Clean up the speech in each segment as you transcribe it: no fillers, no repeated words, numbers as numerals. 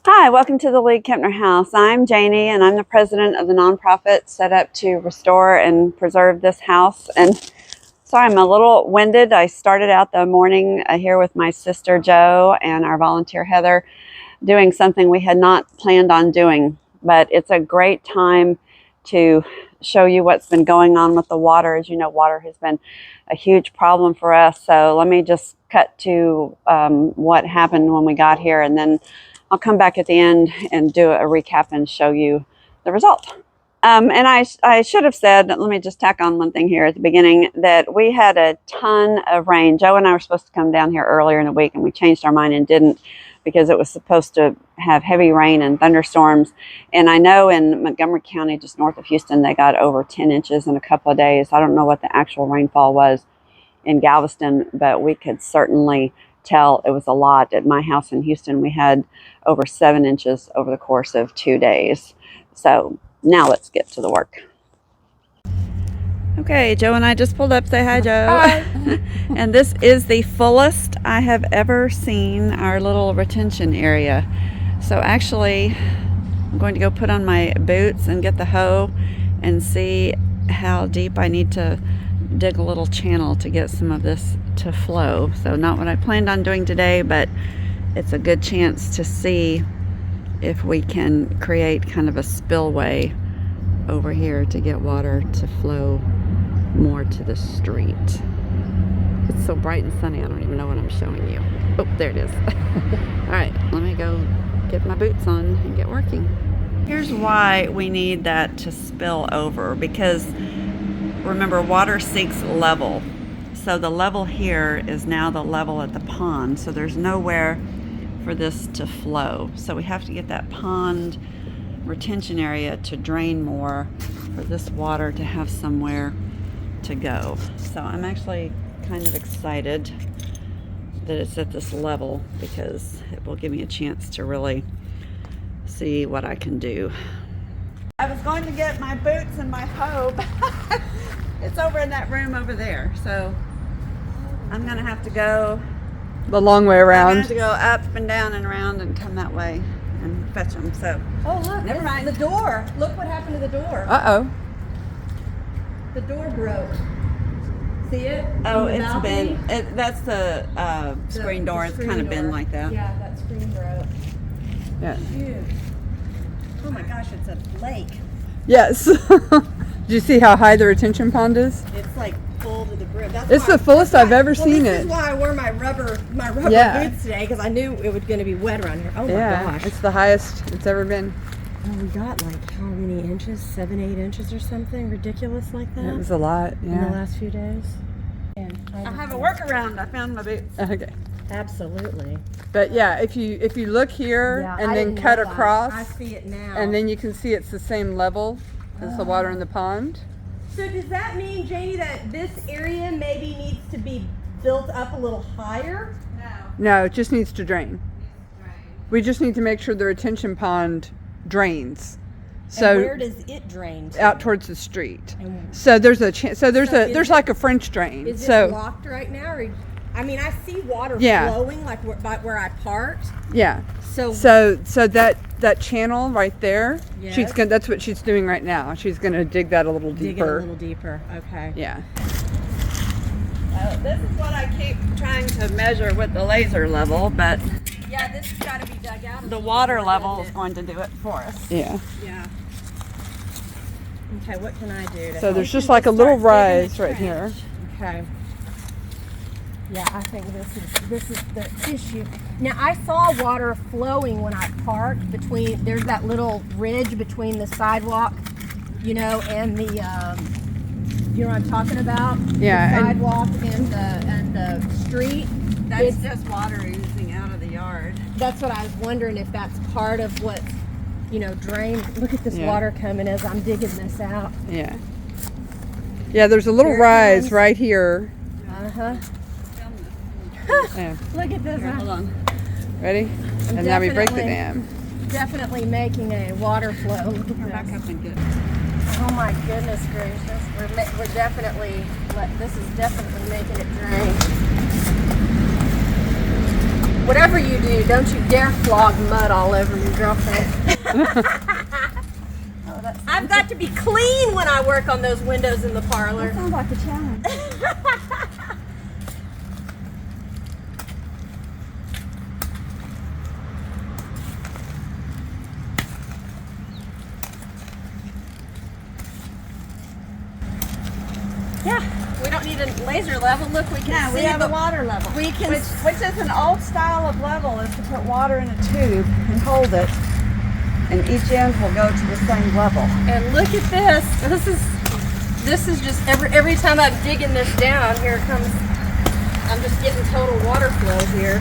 Hi, welcome to the League-Kempner house. I'm Janie and I'm the president of the nonprofit set up to restore and preserve this house. And sorry, I'm a little winded. I started out the morning here with my sister Jo and our volunteer Heather doing something we had not planned on doing, but it's a great time to show you what's been going on with the water. As you know, water has been a huge problem for us. So let me just cut to what happened when we got here, and then I'll come back at the end and do a recap and show you the result. And I should have said, let me just tack on one thing here at the beginning, that we had a ton of rain. Jo and I were supposed to come down here earlier in the week, and we changed our mind and didn't, because it was supposed to have heavy rain and thunderstorms. And I know in Montgomery County, just north of Houston, they got over 10 inches in a couple of days. I don't know what the actual rainfall was in Galveston, but we could certainly tell it was a lot. At my house in Houston, we had over 7 inches over the course of 2 days. So now let's get to the work. Okay, Jo and I just pulled up. Say hi, Jo. Hi. And this is the fullest I have ever seen our little retention area. So actually, I'm going to go put on my boots and get the hoe and see how deep I need to dig a little channel to get some of this to flow. So not what I planned on doing today, but it's a good chance to see if we can create kind of a spillway over here to get water to flow more to the street. It's so bright and sunny, I don't even know what I'm showing you. Oh, there it is. All right, let me go get my boots on and get working. Here's why we need that to spill over, because remember, water seeks level. So the level here is now the level at the pond, so there's nowhere for this to flow. So we have to get that pond retention area to drain more for this water to have somewhere to go. So I'm actually kind of excited that it's at this level, because it will give me a chance to really see what I can do. I was going to get my boots and my hoe, but it's over in that room over there. So I'm going to have to go The long way around. I'm going to go up and down and around and come that way and fetch them. So oh, look, never mind. The door. Look what happened to the door. Uh-oh. The door broke. See it? Oh, In the it's balcony? been, that's the screen door. It's screen kind of been door. like that. Yeah, that screen broke. Yeah. Huge. Oh my gosh, it's a lake. Yes. Did you see how high the retention pond is? It's like full to the brim. That's It's why- the fullest that's I've why- ever well, seen this it. is why I wore my rubber Yeah. boots today, because I knew it was going to be wet around here. Oh my gosh. It's the highest it's ever been. Oh, we got like how many inches? 7, 8 inches or something ridiculous like that It was a lot, in the yeah. last few days. I have a workaround. I found my boots. Okay. Absolutely. But yeah, if you look here Yeah, and I then didn't cut realize. across, I see it now. and then you can see it's the same level as the water in the pond. So does that mean, Janie, that this area maybe needs to be built up a little higher? No, it just needs to drain. We just need to make sure the retention pond drains. So And where does it drain to? out towards the street. And So there's a there's So there's is like a French drain. is So it blocked right now? Or, I mean, I see water Yeah. flowing like where I parked. yeah. So So that channel right there, she's Yes. gonna. That's what she's doing right now. She's gonna dig that a little dig it a deeper. little deeper. Okay. Yeah. This is what I keep trying to measure with the laser level, but Yeah, this has got to be dug out. the water level is going to do it for us. Yeah. Yeah. Okay, what can I do? To So there's help? just like a little start digging rise the right here. Okay. Yeah, I think this is the issue. Now I saw water flowing when I parked between. There's that little ridge between the sidewalk, and the. You know what I'm talking about? Yeah, The and- sidewalk and the street. That's just water oozing out of the yard. That's what I was wondering, if that's part of what's, drained. Look at this Yeah. water coming as I'm digging this out. Yeah. Yeah. There's a little Here it rise comes. right here. Uh-huh. Yeah. Look at this. Here, hold on. Ready? I'm And now we break the definitely- dam. Definitely making a water flow. Look at Back this. up and get. Oh my goodness gracious. We're definitely, this is definitely making it drain. Whatever you do, don't you dare flog mud all over your girlfriend. I've got to be clean when I work on those windows in the parlor. That sounds like a challenge. Yeah, we don't need a laser level. Look, we can No, see we have the a water level. We can. Which is an old style of level, is to put water in a tube and hold it, and each end will go to the same level. And look at this. This is just every time I'm digging this down, here it comes. I'm just getting total water flow here.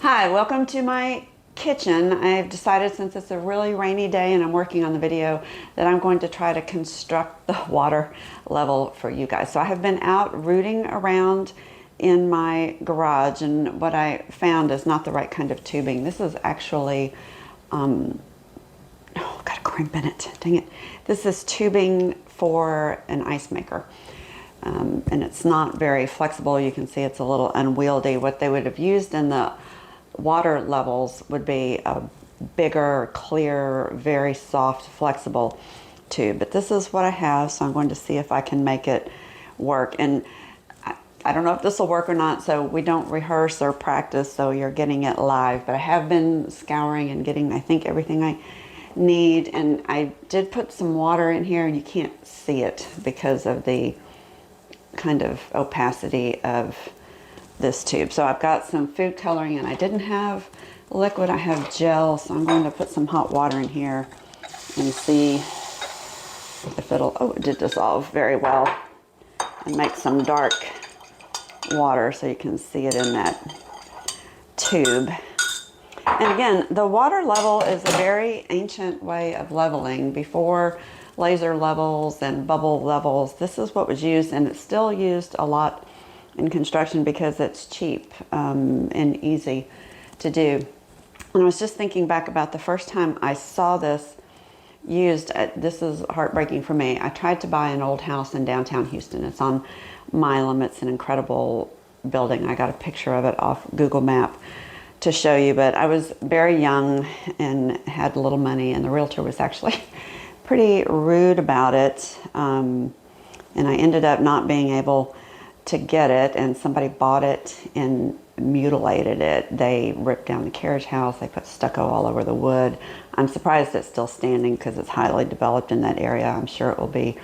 Hi, welcome to my kitchen. I've decided, since it's a really rainy day and I'm working on the video, that I'm going to try to construct the water level for you guys. So I have been out rooting around in my garage, and what I found is not the right kind of tubing. This is actually, oh, got a crimp in it, dang it. This is tubing for an ice maker. And it's not very flexible. You can see it's a little unwieldy. What they would have used in the water levels would be a bigger, clear, very soft, flexible tube. But this is what I have, so I'm going to see if I can make it work. And I don't know if this will work or not, so we don't rehearse or practice, so you're getting it live. But I have been scouring and getting, I think, everything I need. And I did put some water in here, and you can't see it because of the kind of opacity of this tube. So I've got some food coloring, and I didn't have liquid, I have gel, so I'm going to put some hot water in here and see if it'll, oh, it did dissolve very well, and make some dark water so you can see it in that tube. And again, the water level is a very ancient way of leveling. Before laser levels and bubble levels, this is what was used, and it's still used a lot in construction because it's cheap and easy to do. And I was just thinking back about the first time I saw this used. This is heartbreaking for me. I tried to buy an old house in downtown Houston. It's on Milam. It's an incredible building. I got a picture of it off Google Map to show you, but I was very young and had little money, and the realtor was actually pretty rude about it. And I ended up not being able to get it, and somebody bought it and mutilated it. They ripped down the carriage house. They put stucco all over the wood. I'm surprised it's still standing because it's highly developed in that area. I'm sure it will be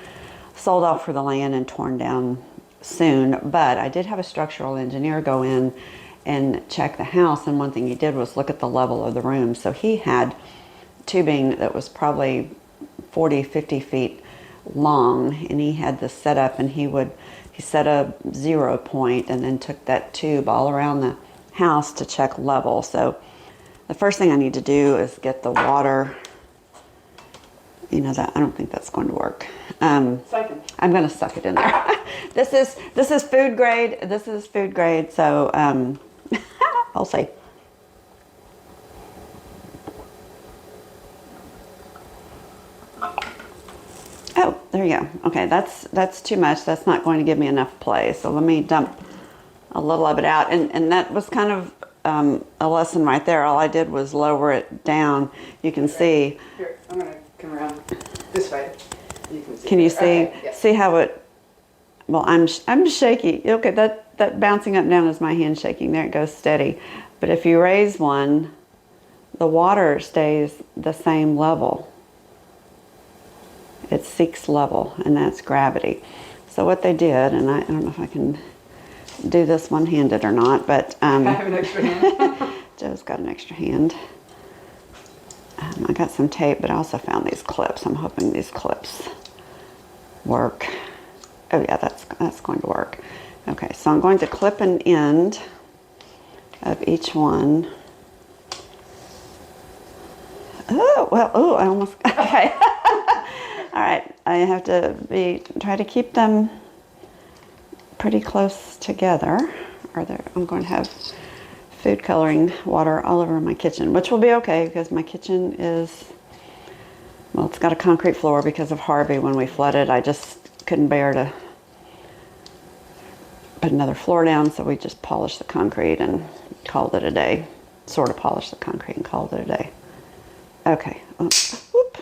sold off for the land and torn down soon. But I did have a structural engineer go in and check the house, and one thing he did was look at the level of the room. So he had tubing that was probably 40, 50 feet long, and he had this set up, and he set a 0 point and then took that tube all around the house to check level. So the first thing I need to do is get the water, you know, that I don't think that's going to work. I'm going to suck it in there. This is food grade. This is food grade. So I'll see. Oh, there you go. Okay, that's too much. That's not going to give me enough play. So let me dump a little of it out. And that was kind of a lesson right there. All I did was lower it down. You can see. Here, I'm going to come around this way. Can you see? Okay, yes. See how it? Well, I'm shaky. Okay, that bouncing up and down is my hand shaking. There it goes, steady. But if you raise one, the water stays the same level. It seeks level, and that's gravity. So what they did, and I don't know if I can do this one-handed or not, but I have an extra hand. Joe's got an extra hand. I got some tape, but I also found these clips. I'm hoping these clips work. Oh yeah, that's going to work. Okay, so I'm going to clip an end of each one. Oh, well, oh, I almost, okay. All right, I have to try to keep them pretty close together, or I'm going to have food coloring water all over my kitchen, which will be okay because my kitchen is, well, it's got a concrete floor because of Harvey. When we flooded, I just couldn't bear to put another floor down, so we just polished the concrete and called it a day. sort of polish the concrete and call it a day. Okay. Whoop.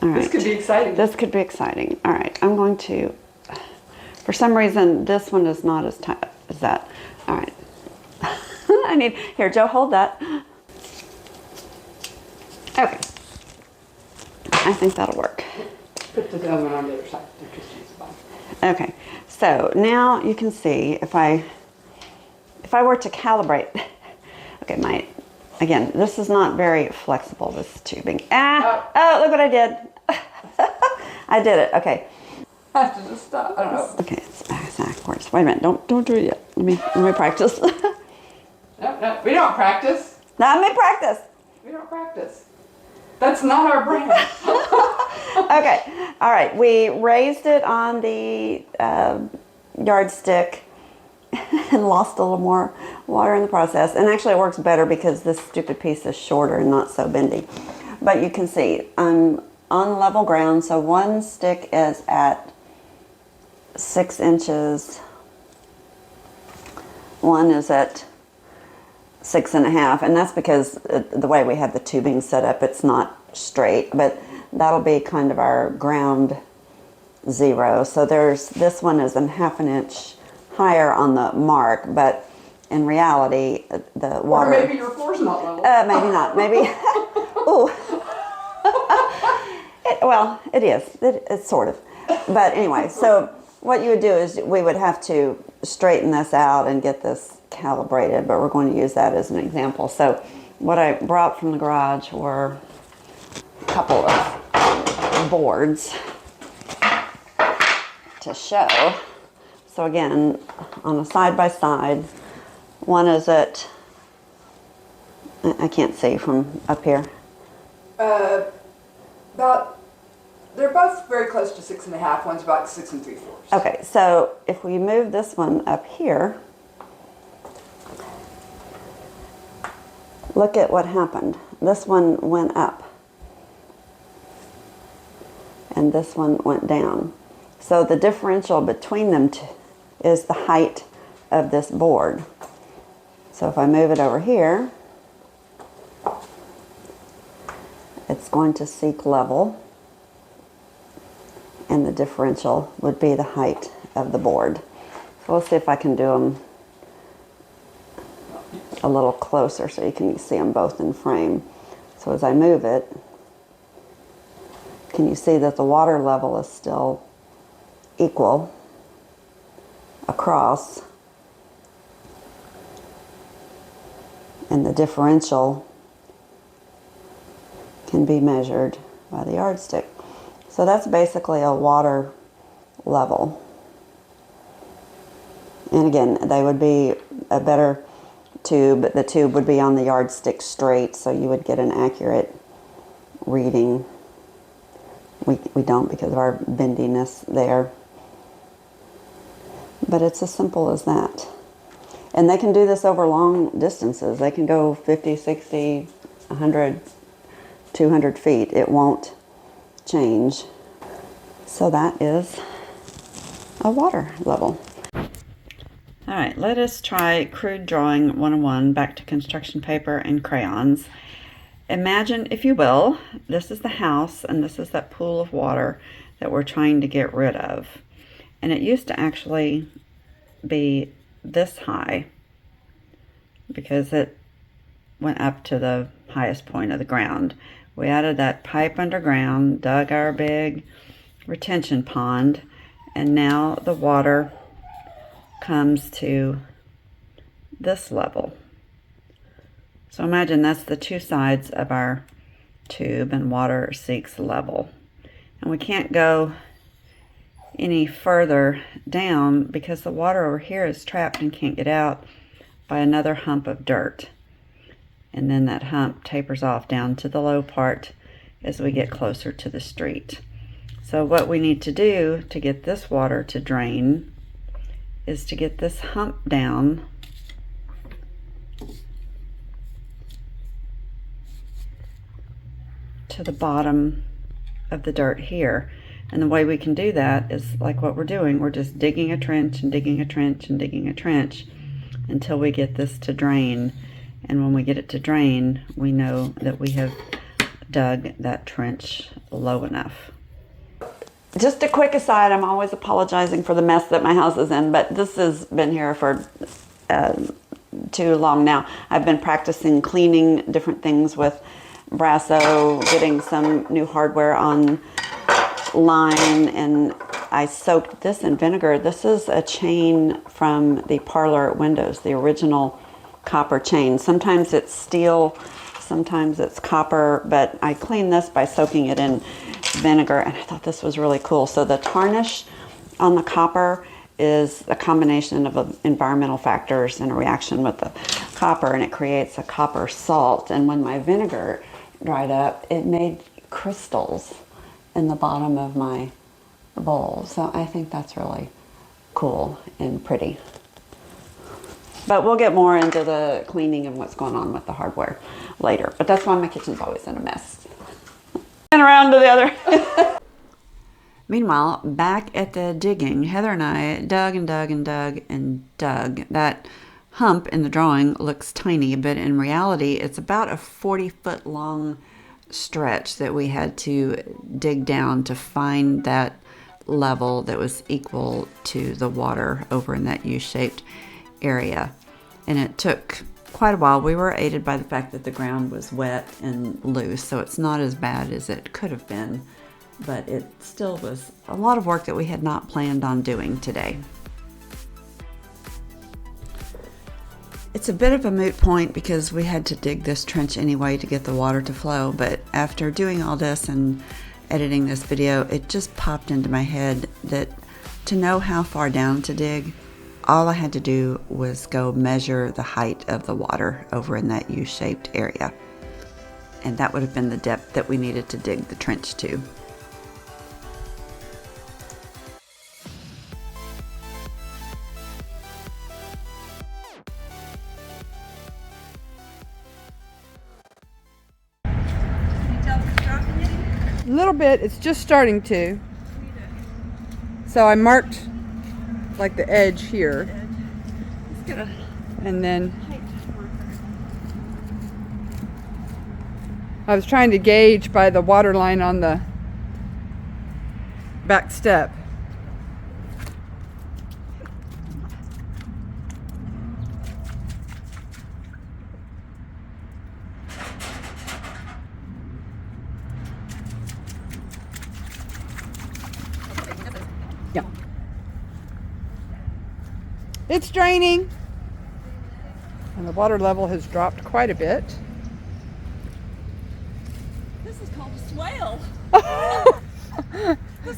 All right. This could be exciting. This could be exciting. All right. I'm going to, for some reason, this one is not as tight as that. All right. I need, here, Joe, hold that. Okay. I think that'll work. Put the other one on the other side. Okay. So now you can see if I were to calibrate, okay, again, this is not very flexible, this tubing. Oh, look what I did. I did it, okay. I have to just stop. I don't know. Okay, it's backwards. Wait a minute, don't do it yet. Let me practice. No, we don't practice. Let me practice. We don't practice. That's not our brand. Okay, all right, we raised it on the yardstick and lost a little more water in the process. And actually it works better because this stupid piece is shorter and not so bendy. But you can see I'm on level ground, so one stick is at 6 inches, one is at 6.5, and that's because the way we have the tubing set up, it's not straight, but that'll be kind of our ground zero. So this one is a half an inch higher on the mark, but in reality, the water... Or maybe your floor's not level. Maybe not. Maybe... Ooh. Well, it is. It's sort of. But anyway, so what you would do is we would have to straighten this out and get this calibrated, but we're going to use that as an example. So what I brought from the garage were a couple of boards to show. So again, on a side-by-side, one is at, I can't see from up here. They're both very close to 6.5. One's about 6 3/4. Okay, so if we move this one up here, look at what happened. This one went up, and this one went down. So the differential between them is the height of this board. So if I move it over here, it's going to seek level, and the differential would be the height of the board. So let's see if I can do them a little closer so you can see them both in frame. So as I move it, can you see that the water level is still equal across, and the differential can be measured by the yardstick. So that's basically a water level. And again, they would be a better tube. The tube would be on the yardstick straight, so you would get an accurate reading. We don't because of our bendiness there. But it's as simple as that. And they can do this over long distances. They can go 50, 60, 100, 200 feet. It won't change. So that is a water level. All right, let us try crude drawing 101 back to construction paper and crayons. Imagine, if you will, this is the house and this is that pool of water that we're trying to get rid of. And it used to actually be this high because it went up to the highest point of the ground. We added that pipe underground, dug our big retention pond, and now the water comes to this level. So imagine that's the two sides of our tube, and water seeks level. And we can't go any further down because the water over here is trapped and can't get out by another hump of dirt. And then that hump tapers off down to the low part as we get closer to the street. So what we need to do to get this water to drain is to get this hump down to the bottom of the dirt here. And the way we can do that is like what we're doing. We're just digging a trench and digging a trench and digging a trench until we get this to drain. And when we get it to drain, we know that we have dug that trench low enough. Just a quick aside, I'm always apologizing for the mess that my house is in, but this has been here for too long now. I've been practicing cleaning different things with Brasso, getting some new hardware online, and I soaked this in vinegar. This is a chain from the parlor windows, the original copper chain. Sometimes it's steel, sometimes it's copper, but I cleaned this by soaking it in vinegar, and I thought this was really cool. So the tarnish on the copper is a combination of environmental factors and a reaction with the copper, and it creates a copper salt. And when my vinegar dried up, it made crystals in the bottom of my bowl. So I think that's really cool and pretty. But we'll get more into the cleaning and what's going on with the hardware later. But that's why my kitchen's always in a mess. And around to the other. Meanwhile, back at the digging, Heather and I dug and dug and dug and dug. That hump in the drawing looks tiny, but in reality, it's about a 40-foot long stretch that we had to dig down to find that level that was equal to the water over in that U-shaped area. And it took quite a while. We were aided by the fact that the ground was wet and loose, so it's not as bad as it could have been, but it still was a lot of work that we had not planned on doing today. It's a bit of a moot point because we had to dig this trench anyway to get the water to flow, but after doing all this and editing this video, it just popped into my head that to know how far down to dig, all I had to do was go measure the height of the water over in that U-shaped area. And that would have been the depth that we needed to dig the trench to. A little bit. It's just starting to. So I marked like the edge here, and then I was trying to gauge by the water line on the back step. Yeah. It's draining, and the water level has dropped quite a bit. This is called a swale.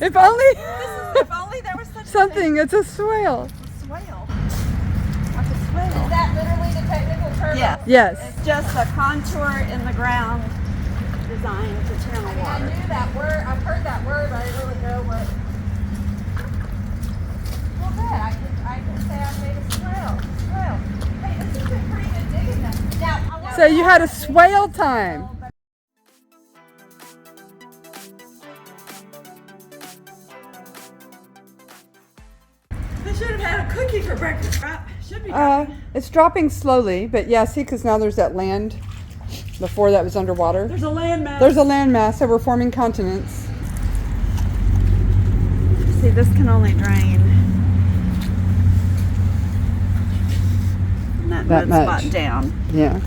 If only If only there was such something, it's a swale. a swale. Like a swale. Is that literally the technical term? Yes. Yes. It's just a contour in the ground designed to channel I water. knew that word. I've heard that word, but I didn't really know what. Well, good. I can say I made a swale. Swale. Hey, this has been pretty good digging then. Now, So you had a swale time. They should have had a cookie for breakfast, right? Should be. It's dropping slowly, but yeah, see, because now there's that land before that was underwater. There's a landmass. There's a landmass, so we're forming continents. See, this can only drain from that That mud much. spot down, Yeah.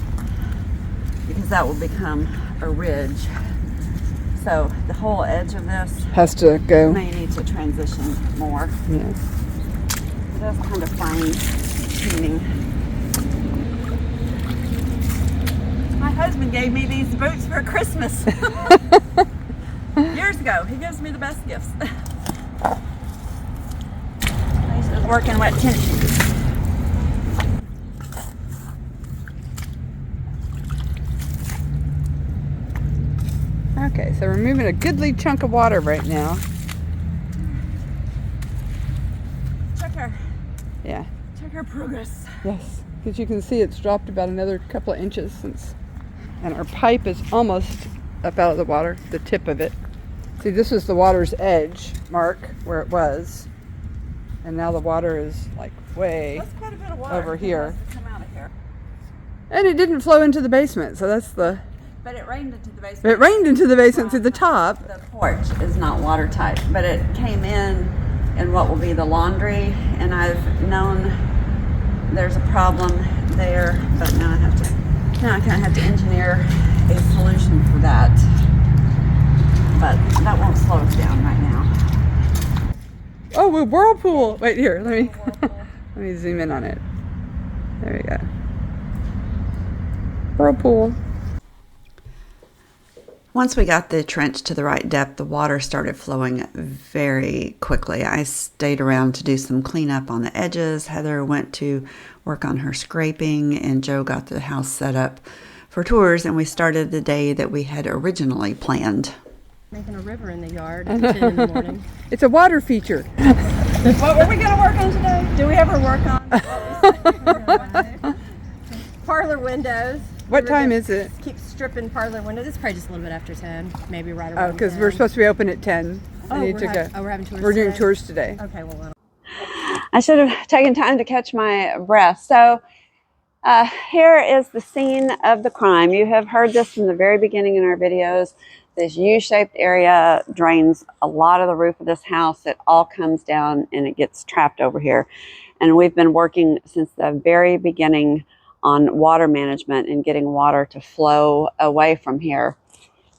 because that will become a ridge. So the whole edge of this Has to go. may need to transition more. Yeah. That's kind of fine tuning. My husband gave me these boots for Christmas years ago. He gives me the best gifts. I used to work in wet tennis. Okay, so we're moving a goodly chunk of water right now. Check our progress. Yes, because you can see it's dropped about another couple of inches since, and our pipe is almost up out of the water, the tip of it. See, this was the water's edge mark where it was, and now the water is like way That's quite a bit of water. over here. It has to come out of here. And it didn't flow into the basement, so that's the... But it rained into the basement. It rained into the basement through the top. The porch is not watertight, but it came in what will be the laundry, and I've known there's a problem there, but now I kind of have to engineer a solution for that. But that won't slow us down right now. Oh, a whirlpool! Wait, here, let me let me zoom in on it. There we go. Whirlpool. Once we got the trench to the right depth, the water started flowing very quickly. I stayed around to do some cleanup on the edges. Heather went to work on her scraping, and Joe got the house set up for tours, and we started the day that we had originally planned. Making a river in the yard at 10 in the morning. It's a water feature. What were we going to work on today? Do we ever work on? Parlor windows. What time is it? Keep stripping parlor windows. It's probably just a little bit after 10, maybe right around 10. Oh, because we're supposed to be open at 10. Oh, we're having tours We're doing today? tours today. Okay, well, I should have taken time to catch my breath. So here is the scene of the crime. You have heard this from the very beginning in our videos. This U-shaped area drains a lot of the roof of this house. It all comes down and it gets trapped over here. And we've been working since the very beginning on water management and getting water to flow away from here.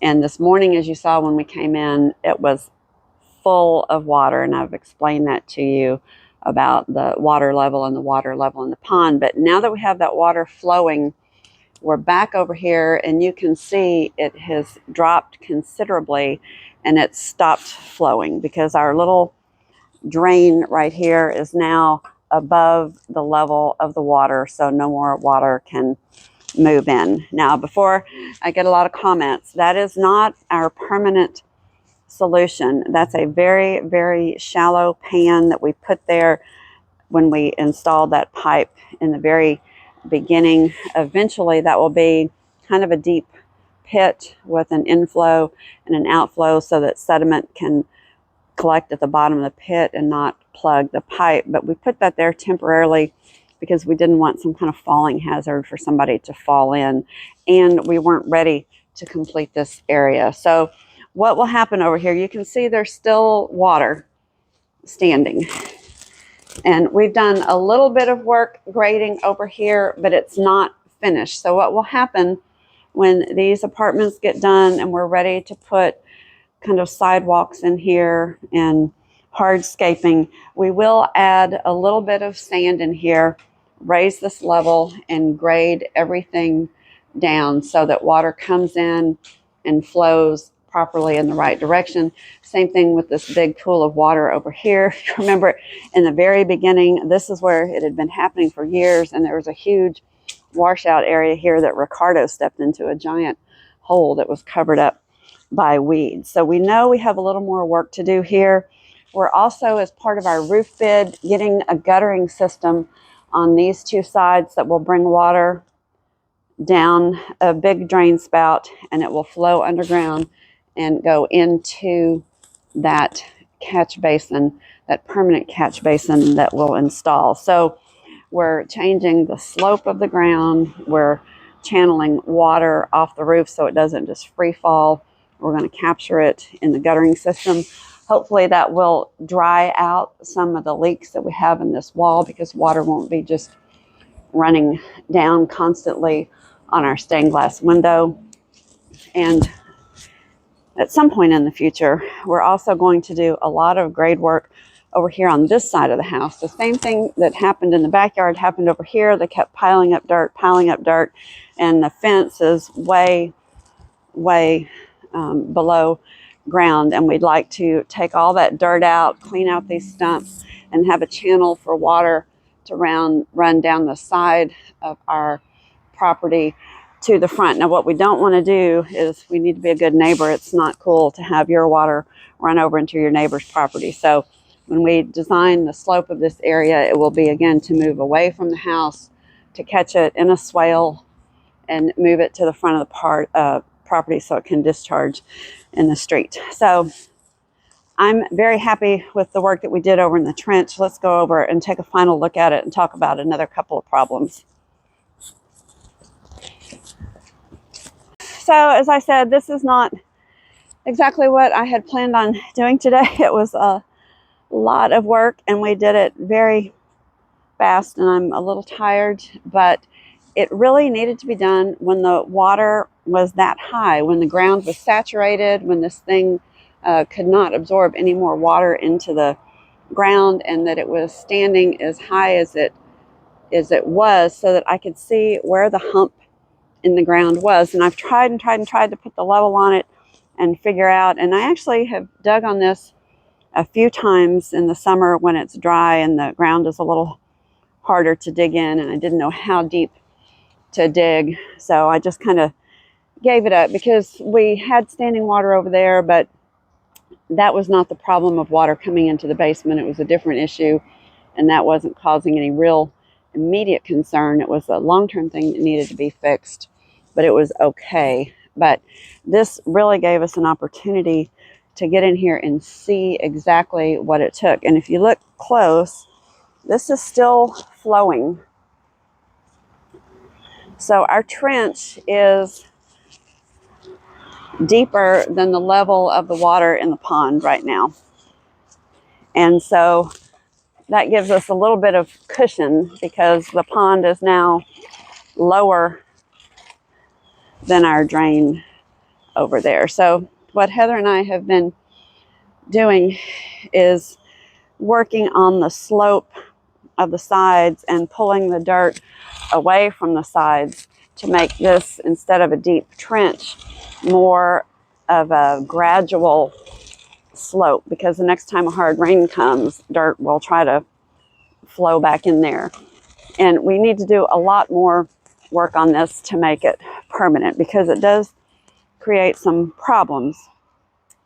And this morning, as you saw when we came in, it was full of water. And I've explained that to you about the water level and the water level in the pond. But now that we have that water flowing, we're back over here, and you can see it has dropped considerably, and it's stopped flowing because our little drain right here is now above the level of the water, so no more water can move in. Now, before I get a lot of comments, that is not our permanent solution. That's a very, very shallow pan that we put there when we installed that pipe in the very beginning. Eventually that will be kind of a deep pit with an inflow and an outflow so that sediment can collect at the bottom of the pit and not plug the pipe. But we put that there temporarily because we didn't want some kind of falling hazard for somebody to fall in, and we weren't ready to complete this area. So what will happen over here, you can see there's still water standing. And we've done a little bit of work grading over here, but it's not finished. So what will happen when these apartments get done and we're ready to put kind of sidewalks in here and hardscaping, we will add a little bit of sand in here, raise this level, and grade everything down so that water comes in and flows properly in the right direction. Same thing with this big pool of water over here. Remember, in the very beginning, this is where it had been happening for years, and there was a huge washout area here that Ricardo stepped into, a giant hole that was covered up by weeds. So we know we have a little more work to do here. We're also, as part of our roof bid, getting a guttering system on these two sides that will bring water down a big drain spout, and it will flow underground and go into that catch basin, that permanent catch basin that we'll install. So we're changing the slope of the ground. We're channeling water off the roof so it doesn't just free fall. We're going to capture it in the guttering system. Hopefully that will dry out some of the leaks that we have in this wall, because water won't be just running down constantly on our stained glass window. And at some point in the future, we're also going to do a lot of grade work over here on this side of the house. The same thing that happened in the backyard happened over here. They kept piling up dirt, and the fence is way below ground. And we'd like to take all that dirt out, clean out these stumps, and have a channel for water to run down the side of our property to the front. Now, what we don't want to do is, we need to be a good neighbor. It's not cool to have your water run over into your neighbor's property. So when we design the slope of this area, it will be, again, to move away from the house, to catch it in a swale and move it to the front of the property so it can discharge in the street. So I'm very happy with the work that we did over in the trench. Let's go over and take a final look at it and talk about another couple of problems. So as I said, this is not exactly what I had planned on doing today. It was a lot of work and we did it very fast and I'm a little tired, but it really needed to be done when the water was that high, when the ground was saturated, when this thing could not absorb any more water into the ground, and that it was standing as high as it was, so that I could see where the hump in the ground was. And I've tried and tried and tried to put the level on it and figure out, and I actually have dug on this a few times in the summer when it's dry and the ground is a little harder to dig in, and I didn't know how deep to dig, so I just kind of gave it up because we had standing water over there, but that was not the problem of water coming into the basement. It was a different issue, and that wasn't causing any real immediate concern. It was a long-term thing that needed to be fixed, but it was okay. But this really gave us an opportunity to get in here and see exactly what it took. And if you look close, this is still flowing. So our trench is deeper than the level of the water in the pond right now. And so that gives us a little bit of cushion because the pond is now lower than our drain over there. So what Heather and I have been doing is working on the slope of the sides and pulling the dirt away from the sides to make this, instead of a deep trench, more of a gradual slope, because the next time a hard rain comes, dirt will try to flow back in there. And we need to do a lot more work on this to make it permanent, because it does create some problems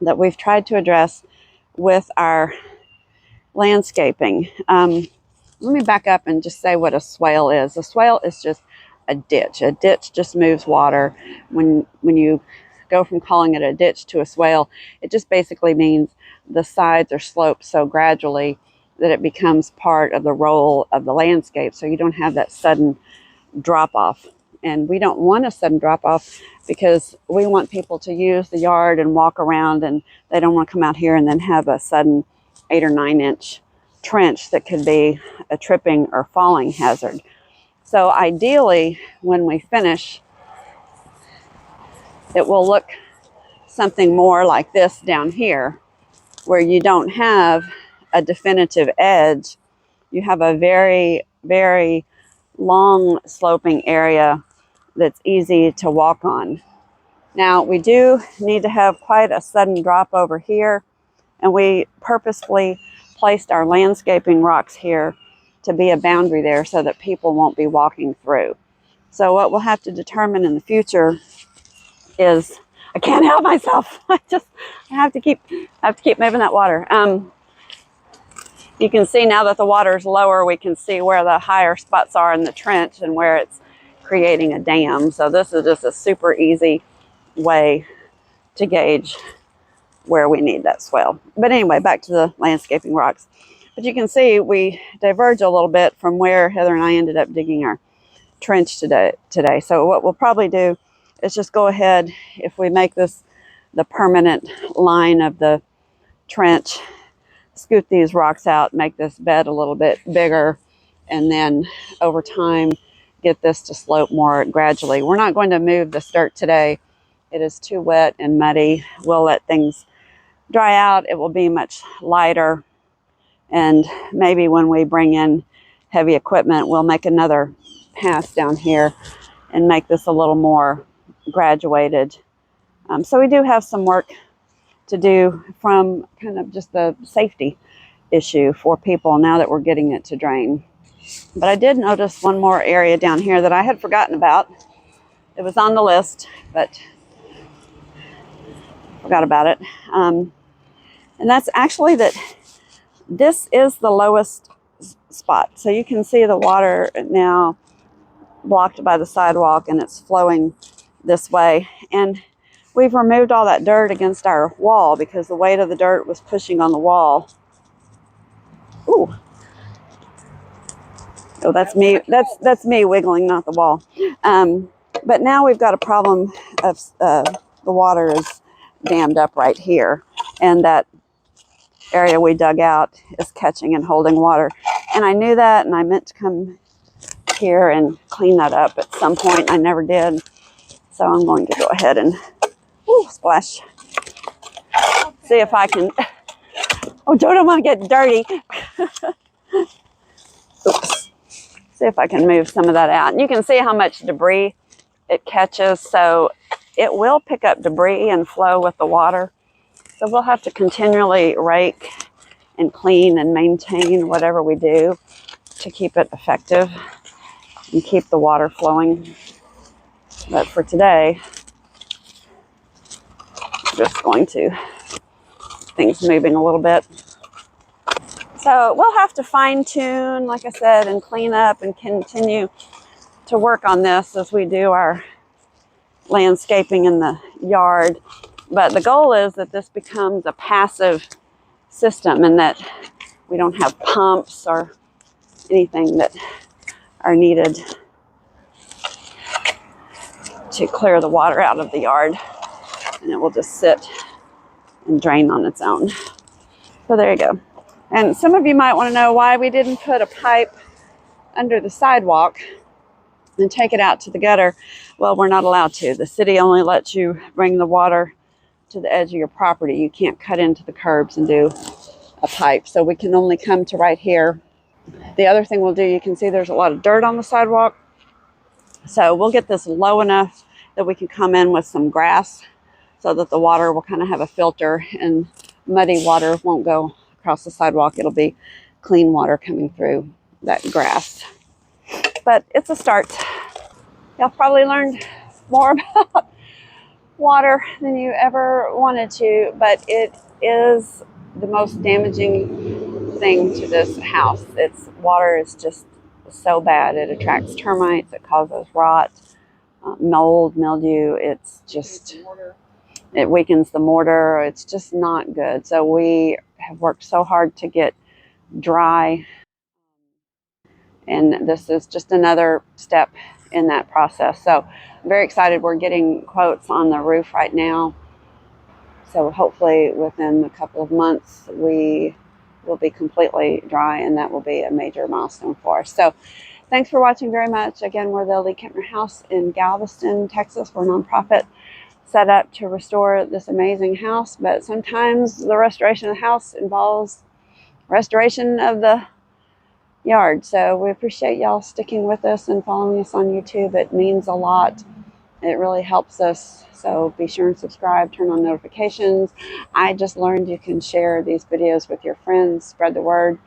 that we've tried to address with our landscaping. Let me back up and just say what a swale is. A swale is just a ditch. A ditch just moves water. When you go from calling it a ditch to a swale, it just basically means the sides are sloped so gradually that it becomes part of the roll of the landscape, so you don't have that sudden drop off. And we don't want a sudden drop off because we want people to use the yard and walk around, and they don't want to come out here and then have a sudden 8 or 9 inch trench that could be a tripping or falling hazard. So ideally, when we finish, it will look something more like this down here, where you don't have a definitive edge. You have a very, very long sloping area that's easy to walk on. Now, we do need to have quite a sudden drop over here, and we purposefully placed our landscaping rocks here to be a boundary there so that people won't be walking through. So what we'll have to determine in the future is, I can't help myself. I have to keep moving that water. You can see now that the water is lower, we can see where the higher spots are in the trench and where it's creating a dam. So this is just a super easy way to gauge where we need that swale. But anyway, back to the landscaping rocks. But you can see we diverge a little bit from where Heather and I ended up digging our trench today. So what we'll probably do is just go ahead, if we make this the permanent line of the trench, scoot these rocks out, make this bed a little bit bigger, and then over time get this to slope more gradually. We're not going to move this dirt today. It is too wet and muddy. We'll let things dry out. It will be much lighter, and maybe when we bring in heavy equipment, we'll make another pass down here and make this a little more graduated. So we do have some work to do from kind of just the safety issue for people now that we're getting it to drain. But I did notice one more area down here that I had forgotten about. It was on the list, but forgot about it. And that's actually that this is the lowest spot. So you can see the water now blocked by the sidewalk, and it's flowing this way. And we've removed all that dirt against our wall because the weight of the dirt was pushing on the wall. Ooh. Oh, that's me. That's me wiggling, not the wall. But now we've got a problem of the water is dammed up right here, and that area we dug out is catching and holding water. And I knew that, and I meant to come here and clean that up at some point. I never did. So I'm going to go ahead and splash. See if I can. Oh, don't want to get dirty. Oops. See if I can move some of that out. And you can see how much debris it catches. So it will pick up debris and flow with the water. So we'll have to continually rake and clean and maintain whatever we do to keep it effective and keep the water flowing. But for today, I'm just going to things moving a little bit. So we'll have to fine tune, like I said, and clean up and continue to work on this as we do our landscaping in the yard. But the goal is that this becomes a passive system and that we don't have pumps or anything that are needed to clear the water out of the yard, and it will just sit and drain on its own. So there you go. And some of you might want to know why we didn't put a pipe under the sidewalk and take it out to the gutter. Well, we're not allowed to. The city only lets you bring the water to the edge of your property. You can't cut into the curbs and do a pipe. So we can only come to right here. The other thing we'll do, you can see there's a lot of dirt on the sidewalk. So we'll get this low enough that we can come in with some grass so that the water will kind of have a filter and muddy water won't go across the sidewalk. It'll be clean water coming through that grass. But it's a start. Y'all probably learned more about water than you ever wanted to, but it is the most damaging thing to this house. Its water is just so bad. It attracts termites, it causes rot, mold, mildew. It's just, it weakens the mortar. It's just not good. So we have worked so hard to get dry, and this is just another step in that process. So I'm very excited. We're getting quotes on the roof right now. So hopefully within a couple of months, we will be completely dry, and that will be a major milestone for us. So thanks for watching very much. Again, we're the League-Kempner House in Galveston, Texas. We're a nonprofit set up to restore this amazing house, but sometimes the restoration of the house involves restoration of the yard. So we appreciate y'all sticking with us and following us on YouTube. It means a lot. It really helps us. So be sure and subscribe, turn on notifications. I just learned you can share these videos with your friends, spread the word.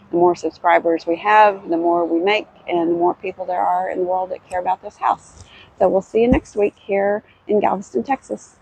The more subscribers we have, the more we make, and the more people there are in the world that care about this house. So we'll see you next week here in Galveston, Texas.